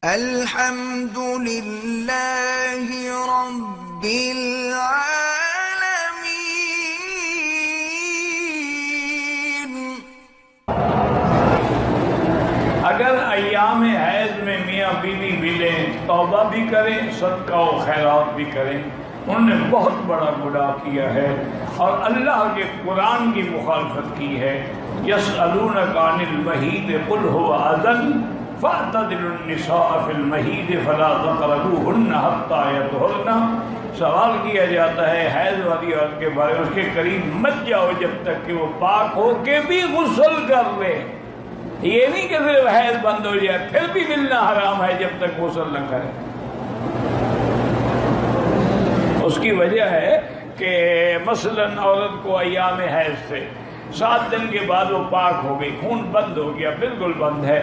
الحمد للہ رب العالمین۔ اگر ایام حیض میں میاں بیوی ملیں، توبہ بھی کریں، صدقہ و خیرات بھی کریں، انہوں نے بہت بڑا گناہ کیا ہے اور اللہ کے قرآن کی مخالفت کی ہے۔ یسألونک عن المحیض قل هو اذى فاعتزلوا النساء في المحیض فلا تقربوهن حتى يطهرن۔ سوال کیا جاتا ہے حیض والی عورت کے بارے میں، اس کے قریب مت جاؤ جب تک کہ وہ پاک ہو کے بھی غسل کر لے۔ یہ نہیں کہ صرف حیض بند ہو جائے پھر بھی ملنا حرام ہے جب تک غسل نہ کرے۔ اس کی وجہ ہے کہ مثلا عورت کو ایام حیض سے 7 دن کے بعد وہ پاک ہو گئی، خون بند ہو گیا، بالکل بند ہے،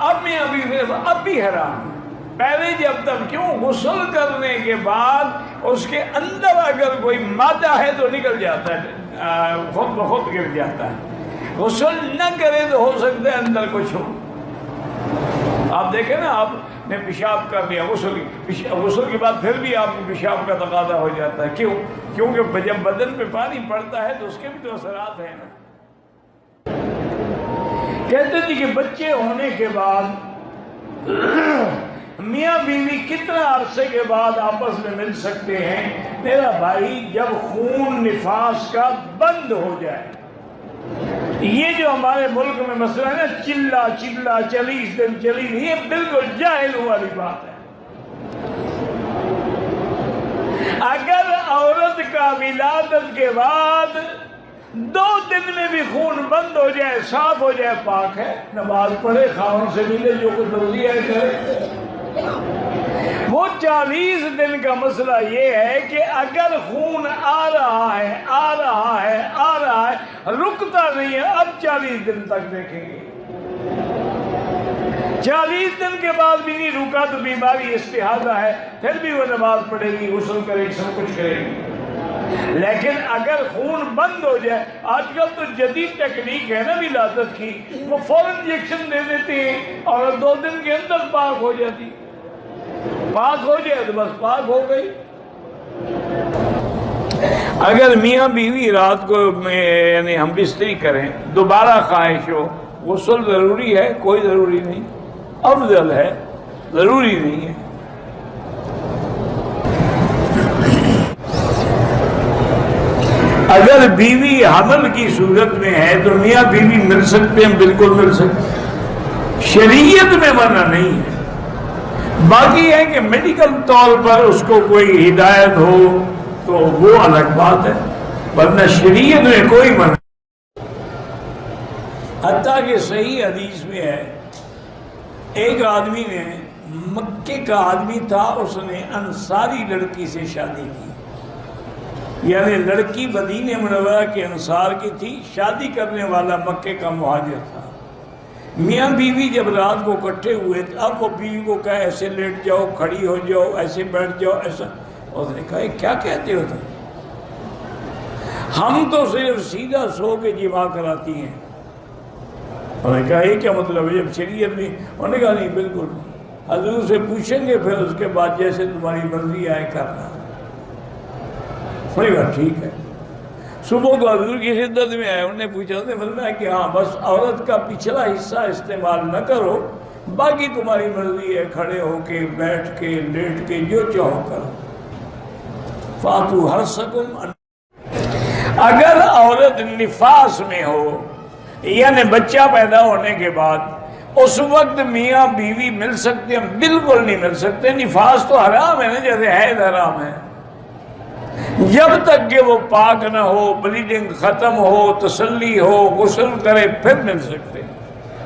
اب میں اب بھی حرام۔ پہلے جب تک کیوں غسل کرنے کے بعد اس کے اندر اگر کوئی مادہ ہے تو نکل جاتا ہے، خود بخود گر جاتا ہے۔ غسل نہ کرے تو ہو سکتا ہے اندر کچھ ہو۔ آپ دیکھیں نا، آپ نے پیشاب کر لیا، غسل کے بعد پھر بھی آپ کو پیشاب کا تقاضا ہو جاتا ہے، کیوں؟ کیونکہ جب بدن پہ پانی پڑتا ہے تو اس کے بھی تو اثرات ہیں نا۔ کہتے تھے کہ بچے ہونے کے بعد میاں بیوی کتنا عرصے کے بعد آپس میں مل سکتے ہیں؟ میرا بھائی، جب خون نفاس کا بند ہو جائے۔ یہ جو ہمارے ملک میں مسئلہ ہے نا، چلا 40 دن چلی، یہ بالکل جاہل والی بات ہے۔ اگر عورت کا ولادت کے بعد 2 دن میں بھی خون بند ہو جائے، صاف ہو جائے، پاک ہے، نماز پڑھے، خاوند سے ملے، جو کچھ مرضی ہے کرے۔ وہ 40 دن کا مسئلہ یہ ہے کہ اگر خون آ رہا ہے رکتا نہیں ہے، اب 40 دن تک دیکھیں گے۔ 40 دن کے بعد بھی نہیں رکا تو بیماری استحاضہ ہے، پھر بھی وہ نماز پڑھے گی، غسل کرے گی، سب کچھ کرے گی۔ لیکن اگر خون بند ہو جائے، آج کل تو جدید تکنیک ہے نا ولادت کی، وہ فوراً انجیکشن دے دیتے ہیں اور 2 دن کے اندر پاک ہو جاتی۔ پاک ہو جائے تو بس پاک ہو گئی۔ اگر میاں بیوی رات کو یعنی ہم بستری کریں، دوبارہ خواہش ہو، غسل ضروری ہے؟ کوئی ضروری نہیں، افضل ہے، ضروری نہیں ہے۔ اگر بیوی حمل کی صورت میں ہے تو میاں بیوی مل سکتے ہیں، بالکل مل سکتے ہیں، شریعت میں منع نہیں ہے۔ باقی ہے کہ میڈیکل طور پر اس کو کوئی ہدایت ہو تو وہ الگ بات ہے، ورنہ شریعت میں کوئی منع نہیں۔ حتیٰ کہ صحیح حدیث میں ہے، ایک آدمی نے، مکے کا آدمی تھا، اس نے انصاری لڑکی سے شادی کی، یعنی لڑکی مدینہ منورہ کے انصار کی تھی، شادی کرنے والا مکے کا مہاجر تھا۔ میاں بیوی جب رات کو اکٹھے ہوئے، اب وہ بیوی کو کہا ایسے لیٹ جاؤ، کھڑی ہو جاؤ، ایسے بیٹھ جاؤ، ایسا۔ اس نے کہا کیا کہتے ہو تم؟ ہم تو صرف سیدھا سو کے جماع کراتی ہیں۔ انہوں نے کہا یہ کیا مطلب ہے جب شریعت میں؟ انہوں نے کہا نہیں، بالکل حضور سے پوچھیں گے، پھر اس کے بعد جیسے تمہاری مرضی آئے کرنا۔ بڑی بات ٹھیک ہے۔ صبح کو حضور کی خدمت میں آئے، انہوں نے پوچھا، انہوں نے فرمایا کہ ہاں بس عورت کا پچھلا حصہ استعمال نہ کرو، باقی تمہاری مرضی ہے، کھڑے ہو کے، بیٹھ کے، لیٹ کے، جو چاہو کرو۔ فاتو حرثکم۔ اگر عورت نفاس میں ہو، یعنی بچہ پیدا ہونے کے بعد، اس وقت میاں بیوی مل سکتے ہیں؟ بالکل نہیں مل سکتے۔ نفاس تو حرام ہے نا، جیسے حیض حرام ہے۔ جب تک کہ وہ پاک نہ ہو، بلیڈنگ ختم ہو، تسلی ہو، غسل کرے، پھر مل سکتے۔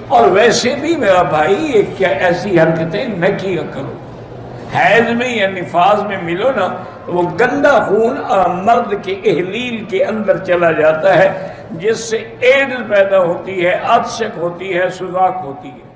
اور ویسے بھی میرا بھائی یہ کیا ایسی حرکتیں نہ کیا کرو۔ حیض میں یا نفاس میں ملو نا، وہ گندا خون مرد کے احلیل کے اندر چلا جاتا ہے، جس سے ایڈز پیدا ہوتی ہے، عطشک ہوتی ہے، سوزاک ہوتی ہے۔